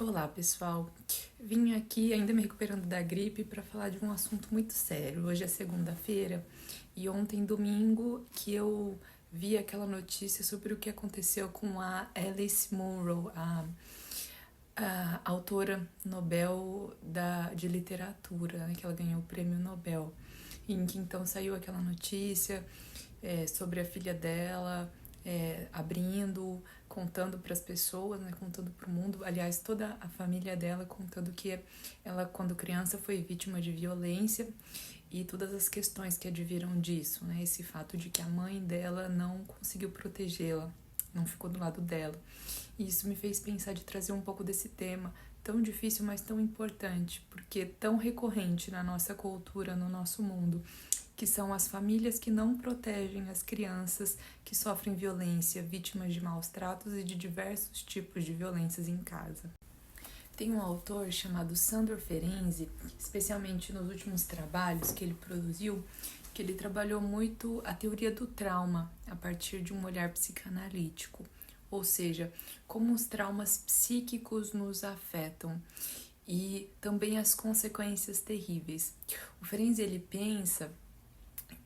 Olá, pessoal. Vim aqui, ainda me recuperando da gripe, para falar de um assunto muito sério. Hoje é segunda-feira e ontem, domingo, que eu vi aquela notícia sobre o que aconteceu com a Alice Munro, a autora Nobel de literatura, né, que ela ganhou o prêmio Nobel. Em que então saiu aquela notícia sobre a filha dela abrindo, contando para as pessoas, né, contando para o mundo. Aliás, toda a família dela contando que ela, quando criança, foi vítima de violência e todas as questões que adviram disso, né, esse fato de que a mãe dela não conseguiu protegê-la, não ficou do lado dela. E isso me fez pensar de trazer um pouco desse tema tão difícil, mas tão importante, porque tão recorrente na nossa cultura, no nosso mundo, que são as famílias que não protegem as crianças que sofrem violência, vítimas de maus tratos e de diversos tipos de violências em casa. Tem um autor chamado Sandor Ferenczi, especialmente nos últimos trabalhos que ele produziu, que ele trabalhou muito a teoria do trauma a partir de um olhar psicanalítico, ou seja, como os traumas psíquicos nos afetam e também as consequências terríveis. O Ferenczi, ele pensa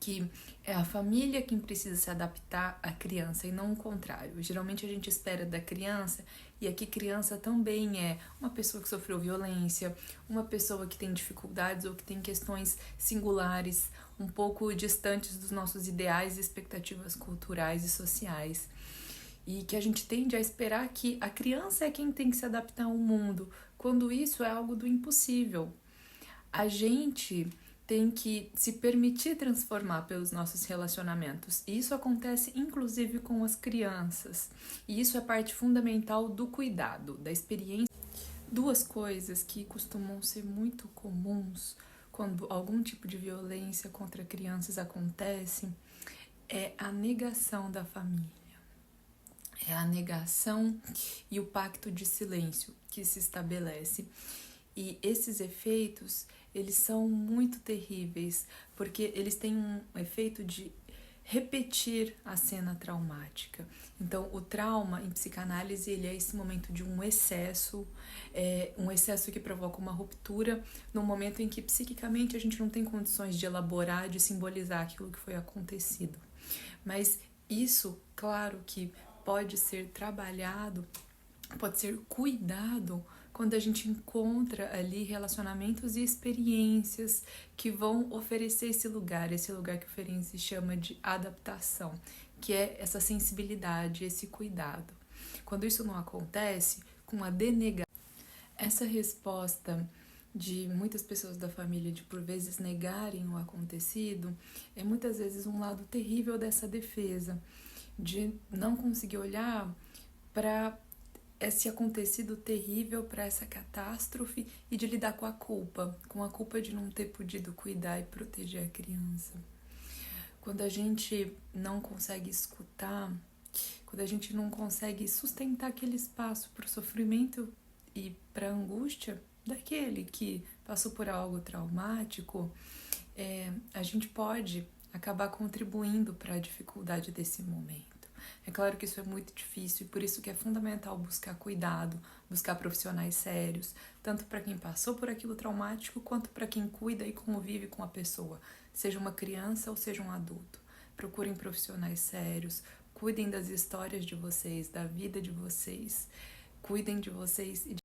que é a família quem precisa se adaptar à criança e não o contrário. Geralmente a gente espera da criança, e aqui criança também é uma pessoa que sofreu violência, uma pessoa que tem dificuldades ou que tem questões singulares, um pouco distantes dos nossos ideais e expectativas culturais e sociais. E que a gente tende a esperar que a criança é quem tem que se adaptar ao mundo, quando isso é algo do impossível. A gente tem que se permitir transformar pelos nossos relacionamentos. E isso acontece inclusive com as crianças. E isso é parte fundamental do cuidado, da experiência. Duas coisas que costumam ser muito comuns quando algum tipo de violência contra crianças acontece é a negação da família. É a negação e o pacto de silêncio que se estabelece. E esses efeitos, eles são muito terríveis, porque eles têm um efeito de repetir a cena traumática. Então, o trauma em psicanálise, ele é esse momento de um excesso que provoca uma ruptura, no momento em que psiquicamente a gente não tem condições de elaborar, de simbolizar aquilo que foi acontecido. Mas isso, claro que pode ser trabalhado, pode ser cuidado quando a gente encontra ali relacionamentos e experiências que vão oferecer esse lugar que o Ferenczi chama de adaptação, que é essa sensibilidade, esse cuidado. Quando isso não acontece, com a denegação, essa resposta de muitas pessoas da família de por vezes negarem o acontecido é muitas vezes um lado terrível dessa defesa, de não conseguir olhar para esse acontecido terrível, para essa catástrofe e de lidar com a culpa de não ter podido cuidar e proteger a criança. Quando a gente não consegue escutar, quando a gente não consegue sustentar aquele espaço para o sofrimento e para a angústia daquele que passou por algo traumático, a gente pode acabar contribuindo para a dificuldade desse momento. É claro que isso é muito difícil e por isso que é fundamental buscar cuidado, buscar profissionais sérios, tanto para quem passou por aquilo traumático, quanto para quem cuida e convive com a pessoa, seja uma criança ou seja um adulto. Procurem profissionais sérios, cuidem das histórias de vocês, da vida de vocês, cuidem de vocês e